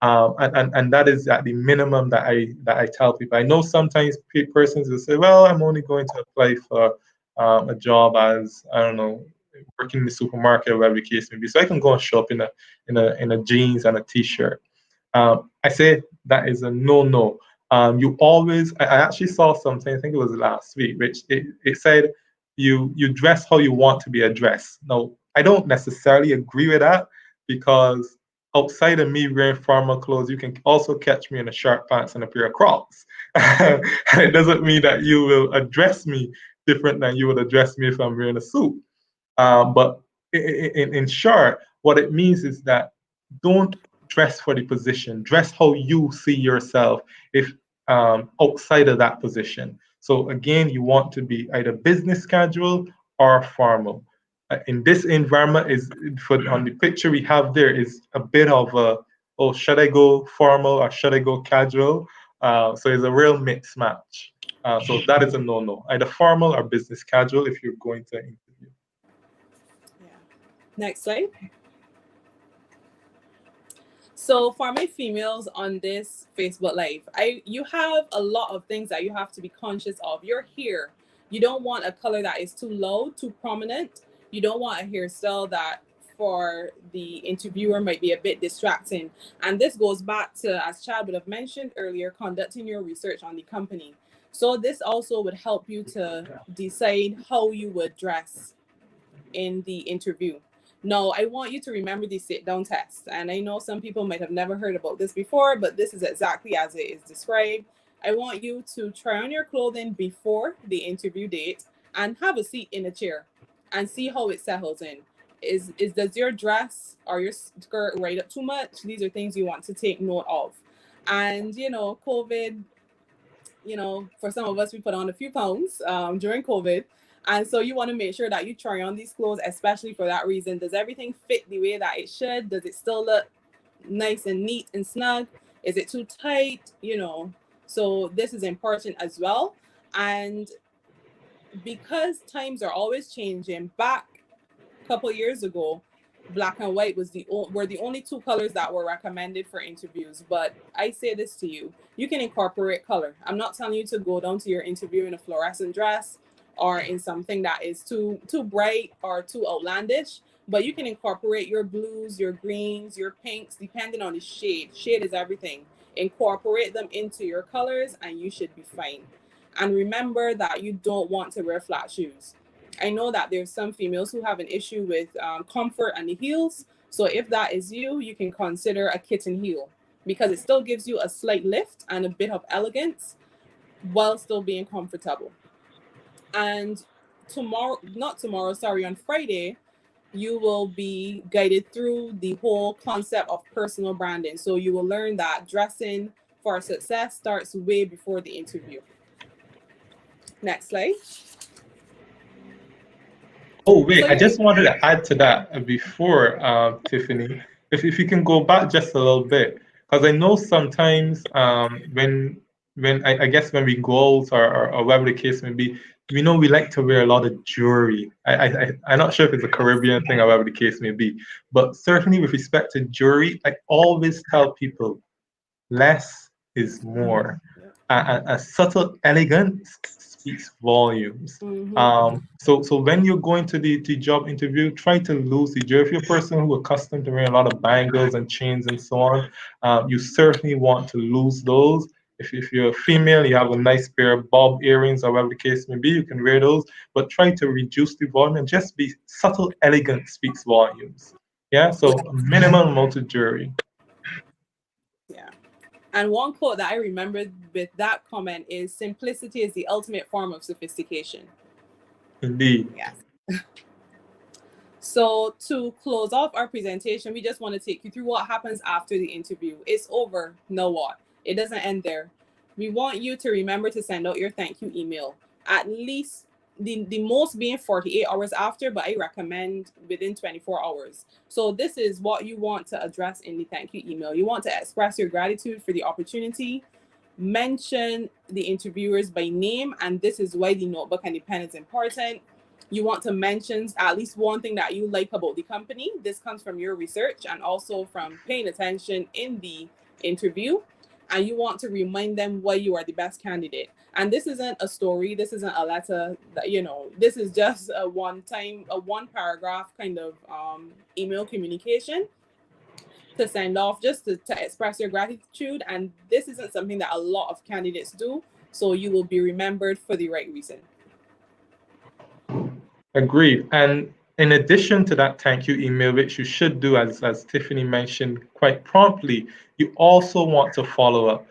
And that is at the minimum that I tell people. I know sometimes persons will say, "Well, I'm only going to apply for a job as, I don't know, working in the supermarket or whatever the case may be, so I can go and shop in a jeans and a t-shirt." I say that is a no-no. You always, I actually saw something, I think it was last week, which it said you dress how you want to be addressed. Now, I don't necessarily agree with that, because outside of me wearing formal clothes, you can also catch me in a short pants and a pair of Crocs. And it doesn't mean that you will address me different than you would address me if I'm wearing a suit. But in short, what it means is that don't dress for the position. Dress how you see yourself if outside of that position. So again, you want to be either business casual or formal. In this environment, is on the picture we have there is a bit of a, oh, should I go formal or should I go casual? So it's a real mix match. So that is a no-no. Either formal or business casual if you're going to interview. Yeah. Next slide. So for my females on this Facebook Live, you have a lot of things that you have to be conscious of. Your hair, you don't want a color that is too low, too prominent. You don't want a hairstyle that for the interviewer might be a bit distracting. And this goes back to, as Chad would have mentioned earlier, conducting your research on the company. So this also would help you to decide how you would dress in the interview. No, I want you to remember the sit-down test. And I know some people might have never heard about this before, but this is exactly as it is described. I want you to try on your clothing before the interview date and have a seat in a chair and see how it settles in. Does your dress or your skirt right up too much? These are things you want to take note of. And, COVID, for some of us, we put on a few pounds during COVID. And so you want to make sure that you try on these clothes, especially for that reason. Does everything fit the way that it should? Does it still look nice and neat and snug? Is it too tight? So this is important as well. And because times are always changing, back a couple years ago, black and white were the only two colors that were recommended for interviews. But I say this to you, you can incorporate color. I'm not telling you to go down to your interview in a fluorescent dress or in something that is too bright or too outlandish, but you can incorporate your blues, your greens, your pinks, depending on the shade. Shade is everything. Incorporate them into your colors and you should be fine. And remember that you don't want to wear flat shoes. I know that there's some females who have an issue with comfort and the heels. So if that is you, you can consider a kitten heel because it still gives you a slight lift and a bit of elegance while still being comfortable. And on Friday, you will be guided through the whole concept of personal branding. So you will learn that dressing for success starts way before the interview. Next slide. Oh, wait, I just wanted to add to that before, Tiffany, if you can go back just a little bit, because I know sometimes when I guess when we go out or whatever the case may be, we like to wear a lot of jewelry. I'm not sure if it's a Caribbean thing or whatever the case may be, but certainly with respect to jewelry, I always tell people less is more. A subtle elegance speaks volumes. Mm-hmm. So when you're going to the job interview, try to lose the jewelry. If you're a person who is accustomed to wearing a lot of bangles and chains and so on, you certainly want to lose those. If you're a female, you have a nice pair of bob earrings or whatever the case may be, you can wear those, but try to reduce the volume and just be subtle elegance speaks volumes. Yeah, so a minimal amount of jewelry. Yeah. And one quote that I remembered with that comment is, simplicity is the ultimate form of sophistication. Indeed. Yes. So to close off our presentation, we just want to take you through what happens after the interview. It's over. Now what? It doesn't end there. We want you to remember to send out your thank you email, at least the most being 48 hours after, but I recommend within 24 hours. So this is what you want to address in the thank you email. You want to express your gratitude for the opportunity, mention the interviewers by name, and this is why the notebook and the pen is important. You want to mention at least one thing that you like about the company. This comes from your research and also from paying attention in the interview. And you want to remind them why you are the best candidate. And this isn't a story. This isn't a letter that, this is just a one paragraph kind of email communication. to send off, just to express your gratitude. And this isn't something that a lot of candidates do, so you will be remembered for the right reason. Agreed. And in addition to that thank you email, which you should do, as Tiffany mentioned, quite promptly, you also want to follow up.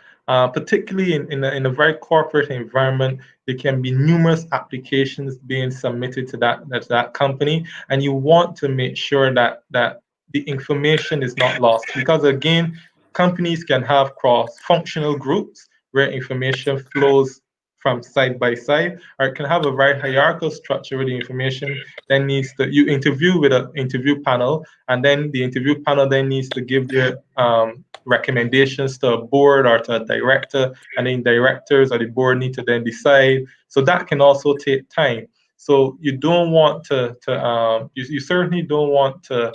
Particularly in a very corporate environment, there can be numerous applications being submitted to that company, and you want to make sure that the information is not lost. Because again, companies can have cross-functional groups where information flows from side by side, or it can have a very hierarchical structure where the information then needs to, you interview with an interview panel, and then the interview panel then needs to give their recommendations to a board or to a director, and then directors or the board need to then decide. So that can also take time. So you don't want you certainly don't want to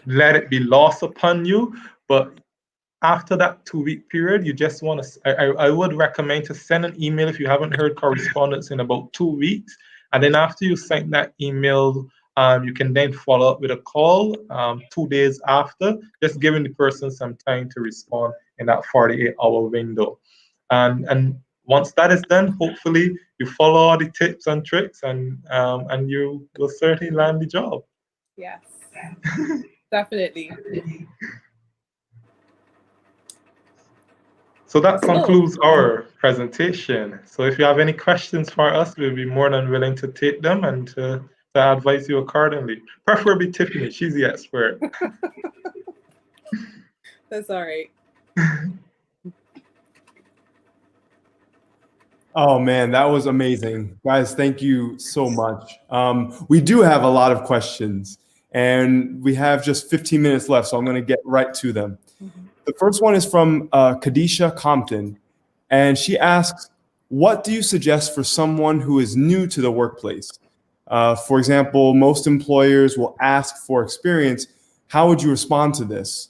let it be lost upon you, but after that 2-week period, you just want to, I would recommend to send an email if you haven't heard correspondence in about 2 weeks. And then after you send that email, you can then follow up with a call 2 days after, just giving the person some time to respond in that 48-hour window. And once that is done, hopefully you follow all the tips and tricks, and you will certainly land the job. Yes, definitely. So that concludes our presentation. So if you have any questions for us, we'll be more than willing to take them and to advise you accordingly. Preferably Tiffany, she's the expert. That's all right. Oh man, that was amazing. Guys, thank you so much. We do have a lot of questions, and we have just 15 minutes left, so I'm going to get right to them. Mm-hmm. The first one is from Kadisha Compton, and she asks, what do you suggest for someone who is new to the workplace? For example, most employers will ask for experience. How would you respond to this?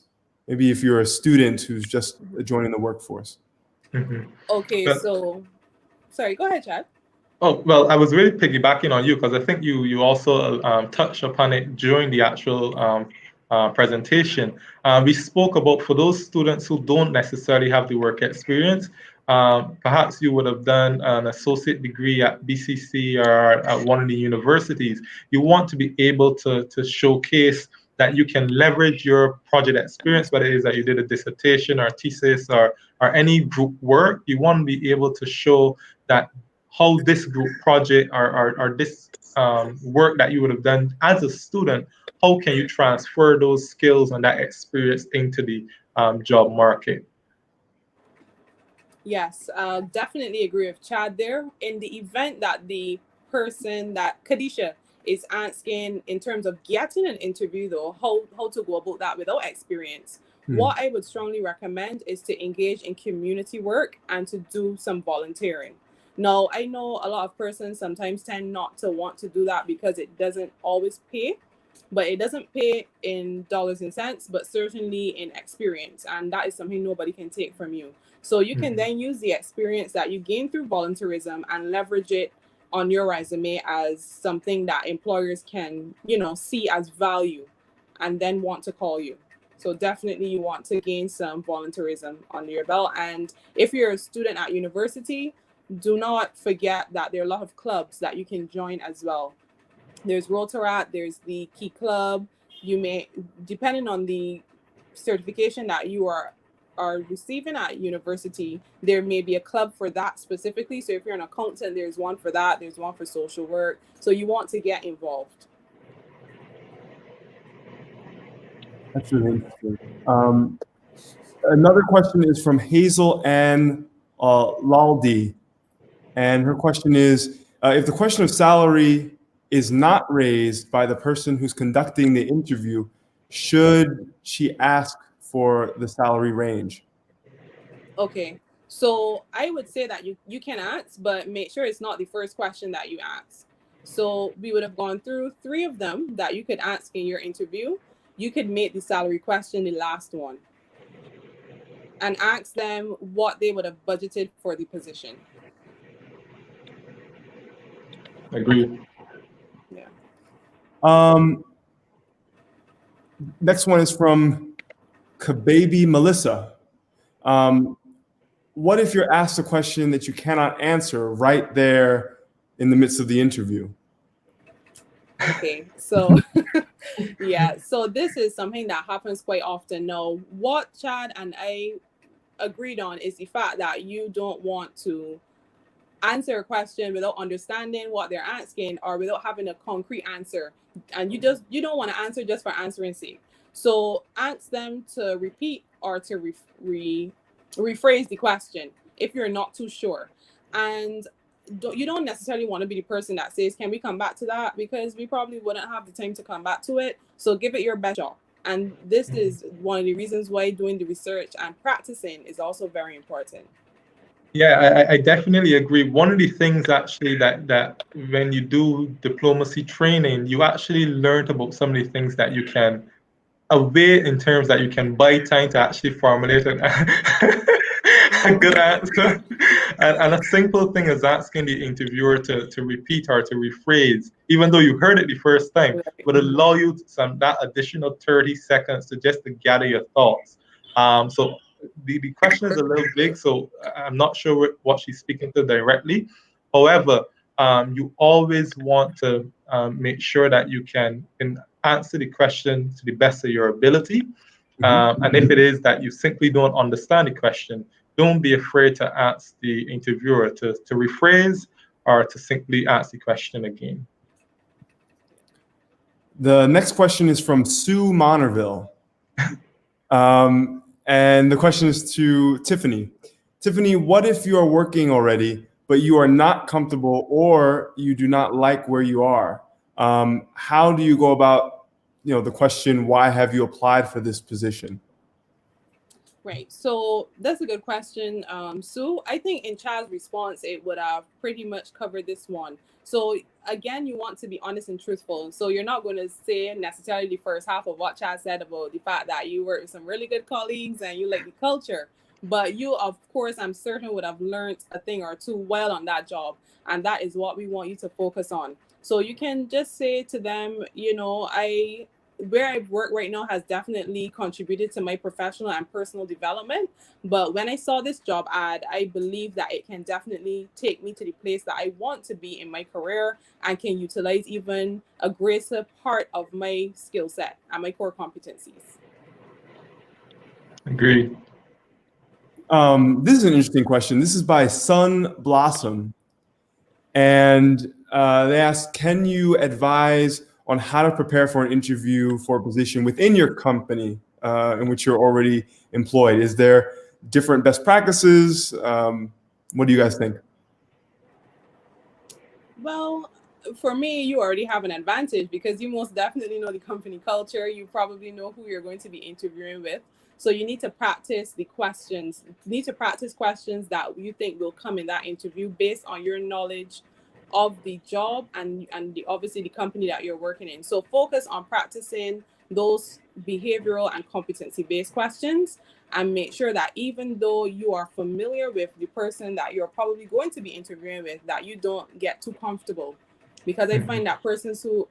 Maybe if you're a student who's just joining the workforce. Mm-hmm. Okay, so... Sorry, go ahead, Chad. Oh, well, I was really piggybacking on you because I think you also touched upon it during the actual presentation. We spoke about, for those students who don't necessarily have the work experience, perhaps you would have done an associate degree at BCC or at one of the universities. You want to be able to showcase that you can leverage your project experience, whether it is that you did a dissertation or a thesis or any group work. You want to be able to show that how this group project or this work that you would have done as a student, how can you transfer those skills and that experience into the job market? Yes, definitely agree with Chad there. In the event that the person that Kadisha is asking in terms of getting an interview, though, how to go about that without experience, what I would strongly recommend is to engage in community work and to do some volunteering. Now, I know a lot of persons sometimes tend not to want to do that because it doesn't always pay, but it doesn't pay in dollars and cents, but certainly in experience. And that is something nobody can take from you. So you can then use the experience that you gain through volunteerism and leverage it on your resume as something that employers can, see as value and then want to call you. So definitely you want to gain some volunteerism under your belt. And if you're a student at university, do not forget that there are a lot of clubs that you can join as well. There's Rotaract, there's the Key Club. You may, depending on the certification that you are receiving at university, there may be a club for that specifically. So if you're an accountant, there's one for that. There's one for social work. So you want to get involved. That's really interesting. Another question is from Hazel Ann Laldi. And her question is, if the question of salary is not raised by the person who's conducting the interview, should she ask for the salary range? Okay, so I would say that you can ask, but make sure it's not the first question that you ask. So we would have gone through 3 of them that you could ask in your interview. You could make the salary question the last one and ask them what they would have budgeted for the position. Agreed. Yeah. Next one is from Kababy Melissa. What if you're asked a question that you cannot answer right there in the midst of the interview? Okay, so yeah, so this is something that happens quite often. Now, what Chad and I agreed on is the fact that you don't want to answer a question without understanding what they're asking or without having a concrete answer, and you don't want to answer just for answering sake. So ask them to repeat or to rephrase the question if you're not too sure. And you don't necessarily want to be the person that says, can we come back to that, because we probably wouldn't have the time to come back to it. So give it your best shot. And this is one of the reasons why doing the research and practicing is also very important. Yeah, I definitely agree. One of the things actually that when you do diplomacy training, you actually learn about some of the things that you can a way in terms that you can buy time to actually formulate a good answer. And a simple thing is asking the interviewer to repeat or to rephrase, even though you heard it the first time, would allow you that additional 30 seconds to just to gather your thoughts. So the question is a little big, so I'm not sure what she's speaking to directly. However, you always want to make sure that you can answer the question to the best of your ability. And if it is that you simply don't understand the question, don't be afraid to ask the interviewer to rephrase or to simply ask the question again. The next question is from Sue Monnerville. And the question is to Tiffany. Tiffany, what if you are working already, but you are not comfortable or you do not like where you are? How do you go about, the question, why have you applied for this position? Right. So that's a good question, Sue. I think in Chad's response, it would have pretty much covered this one. So again, you want to be honest and truthful. So you're not going to say necessarily the first half of what Chad said about the fact that you work with some really good colleagues and you like the culture. But you, of course, I'm certain would have learned a thing or two well on that job. And that is what we want you to focus on. So you can just say to them, where I work right now has definitely contributed to my professional and personal development. But when I saw this job ad, I believe that it can definitely take me to the place that I want to be in my career and can utilize even a greater part of my skill set and my core competencies. Agreed. This is an interesting question. This is by Sun Blossom. And they ask, can you advise on how to prepare for an interview for a position within your company in which you're already employed? Is there different best practices? What do you guys think? Well, for me, you already have an advantage because you most definitely know the company culture. You probably know who you're going to be interviewing with. So you need to practice the questions. You need to practice questions that you think will come in that interview based on your knowledge of the job and obviously the company that you're working in. So focus on practicing those behavioral and competency-based questions, and make sure that even though you are familiar with the person that you're probably going to be interviewing with, that you don't get too comfortable. Because I find that persons who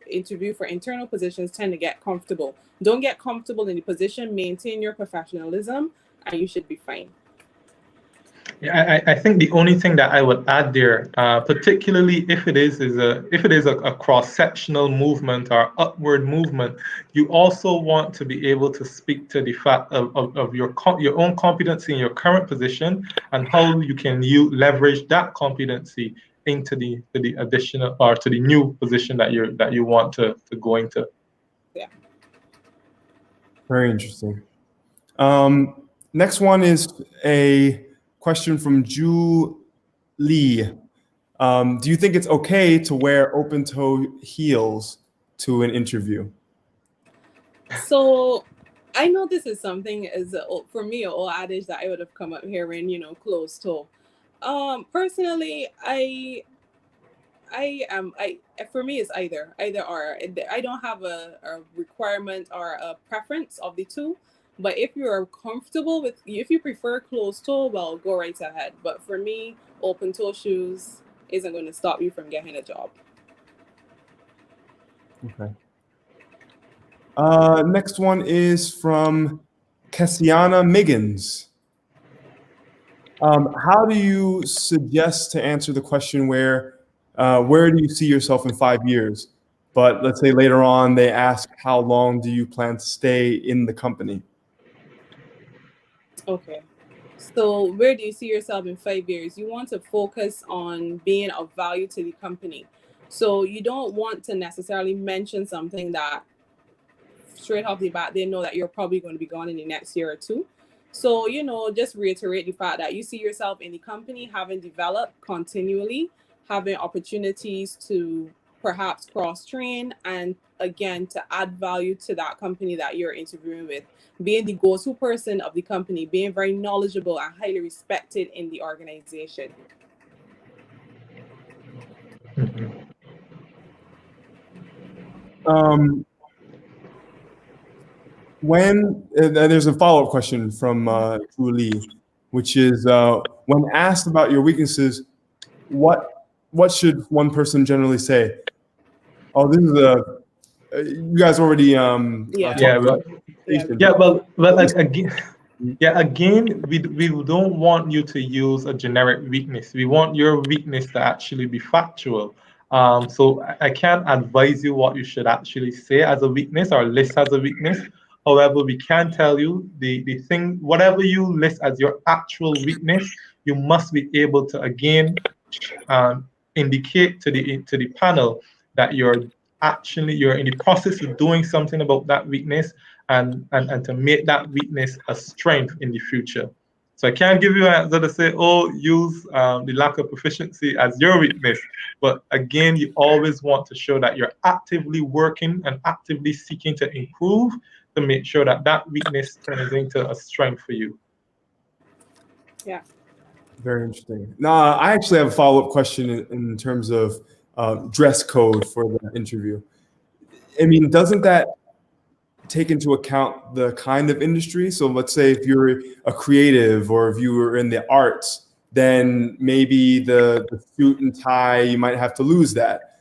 interview for internal positions tend to get comfortable. Don't get comfortable in the position, maintain your professionalism, and you should be fine. Yeah, I think the only thing that I would add there, particularly if it is a cross-sectional movement or upward movement, you also want to be able to speak to the fact of your own competency in your current position and how you can leverage that competency into the additional or to the new position that you want to go into. Yeah. Very interesting. Next one is a question from Ju Lee. Do you think it's okay to wear open-toe heels to an interview? So I know this is something for me an old adage that I would have come up hearing, closed toe. Personally, for me it's either or. I don't have a requirement or a preference of the two. But if you're comfortable if you prefer closed toe, well, go right ahead. But for me, open toe shoes isn't going to stop you from getting a job. Okay. Next one is from Kessiana Miggins. How do you suggest to answer the question where do you see yourself in 5 years? But let's say later on they ask, how long do you plan to stay in the company? Okay. So where do you see yourself in 5 years? You want to focus on being of value to the company. So you don't want to necessarily mention something that straight off the bat, they know that you're probably going to be gone in the next year or two. So, just reiterate the fact that you see yourself in the company having developed continually, having opportunities to perhaps cross train, and again, to add value to that company that you're interviewing with, being the go-to person of the company, being very knowledgeable and highly respected in the organization. When there's a follow-up question from Drew Lee, which is when asked about your weaknesses, what should one person generally say? Oh, this is you guys already Yeah, well, again, we don't want you to use a generic weakness. We want your weakness to actually be factual. So I can't advise you what you should actually say as a weakness or list as a weakness. However, we can tell you the thing, whatever you list as your actual weakness, you must be able to again indicate to the panel that you're in the process of doing something about that weakness, and to make that weakness a strength in the future. So I can't give you an answer to say, oh, use the lack of proficiency as your weakness. But again, you always want to show that you're actively working and actively seeking to improve to make sure that that weakness turns into a strength for you. Yeah. Very interesting. Now, I actually have a follow-up question in terms of dress code for the interview. I mean, doesn't that take into account the kind of industry? So let's say if you're a creative or if you were in the arts, then maybe the suit and tie, you might have to lose that.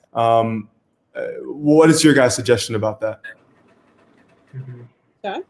What is your guys' suggestion about that? Okay.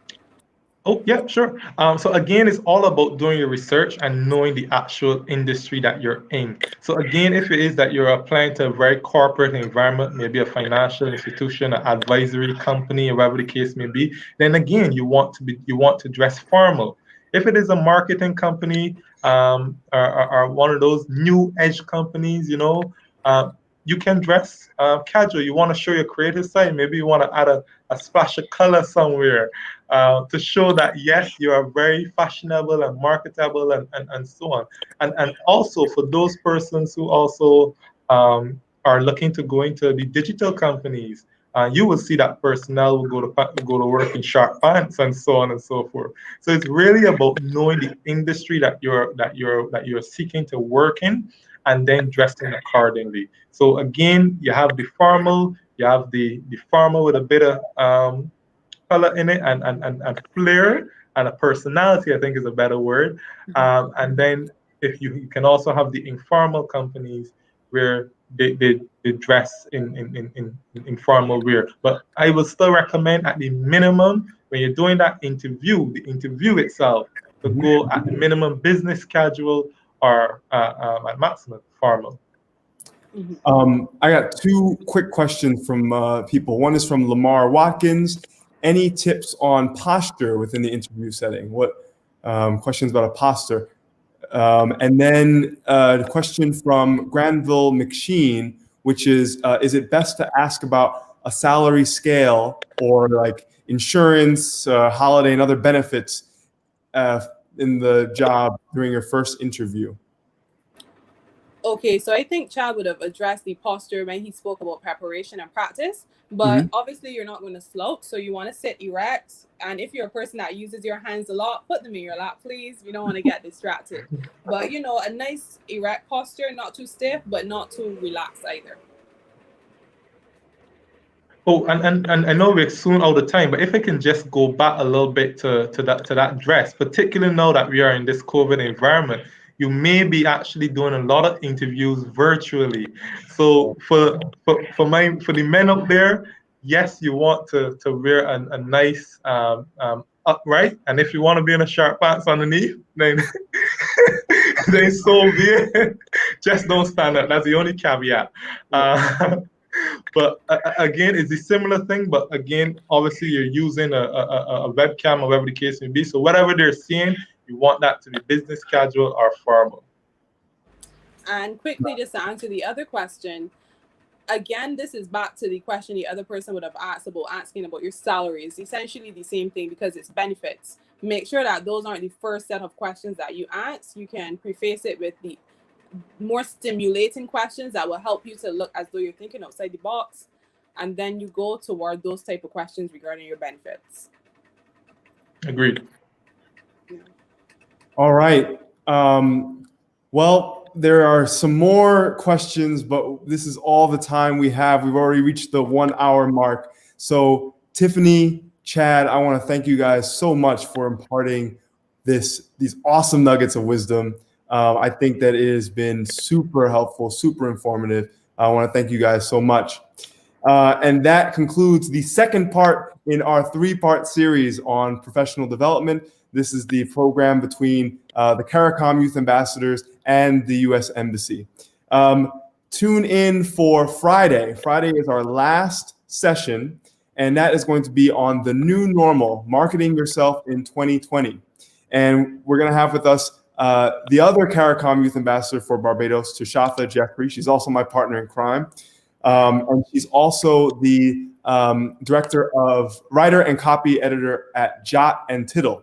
Oh, yeah, sure. So again, it's all about doing your research and knowing the actual industry that you're in. So again, if it is that you're applying to a very corporate environment, maybe a financial institution, an advisory company, or whatever the case may be, then again, you want to dress formal. If it is a marketing company, or one of those new edge companies, you can dress casual. You want to show your creative side. Maybe you want to add a splash of color somewhere to show that, yes, you are very fashionable and marketable and so on. And also for those persons who also are looking to go into the digital companies, you will see that personnel will go to work in short pants and so on and so forth. So it's really about knowing the industry that you're seeking to work in, and then dressing accordingly. So again, you have the formal with a bit of color in it and flair and a personality, I think is a better word. And then if you can also have the informal companies where they dress in informal wear. But I would still recommend at the minimum, when you're doing that interview, the interview itself, to go at the minimum business casual or at maximum formal. I got two quick questions from people. One is from Lamar Watkins. Any tips on posture within the interview setting? What questions about a posture? And then the question from Granville McSheen, which is it best to ask about a salary scale or like insurance, holiday, and other benefits in the job during your first interview? Okay, so I think Chad would have addressed the posture when he spoke about preparation and practice, but obviously you're not going to slouch, so you want to sit erect. And if you're a person that uses your hands a lot, put them in your lap, please. You don't want to get distracted. But, a nice erect posture, not too stiff, but not too relaxed either. Oh, and I know we're soon out of time, but if I can just go back a little bit to that dress, particularly now that we are in this COVID environment, you may be actually doing a lot of interviews virtually. So for the men up there, yes, you want to wear a nice upright, and if you want to be in a short pants underneath, then then so be it. Just don't stand up. That's the only caveat. But again, it's a similar thing. But again, obviously, you're using a webcam or whatever the case may be. So whatever they're seeing, you want that to be business casual or formal. And quickly, just to answer the other question, again, this is back to the question the other person would have asked about asking about your salary. It's essentially the same thing because it's benefits. Make sure that those aren't the first set of questions that you ask. You can preface it with the more stimulating questions that will help you to look as though you're thinking outside the box. And then you go toward those type of questions regarding your benefits. Agreed. Yeah. All right. Well, there are some more questions, but this is all the time we have. We've already reached the 1 hour mark. So Tiffany, Chad, I want to thank you guys so much for imparting these awesome nuggets of wisdom. I think that it has been super helpful, super informative. I want to thank you guys so much. And that concludes the second part in our 3-part series on professional development. This is the program between the CARICOM Youth Ambassadors and the U.S. Embassy. Tune in for Friday. Friday is our last session, and that is going to be on the new normal, marketing yourself in 2020. And we're going to have with us the other CARICOM Youth Ambassador for Barbados, Tashatha Jeffrey. She's also my partner in crime. And she's also the writer and copy editor at Jot and Tittle.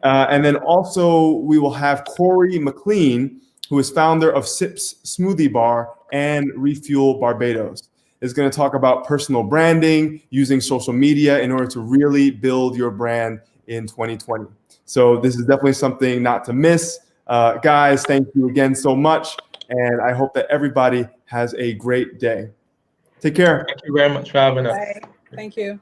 And then also we will have Corey McLean, who is founder of Sips Smoothie Bar and Refuel Barbados. Is going to talk about personal branding, using social media in order to really build your brand in 2020. So this is definitely something not to miss. Guys, thank you again so much. And I hope that everybody has a great day. Take care. Thank you very much for having us. Bye. Thank you.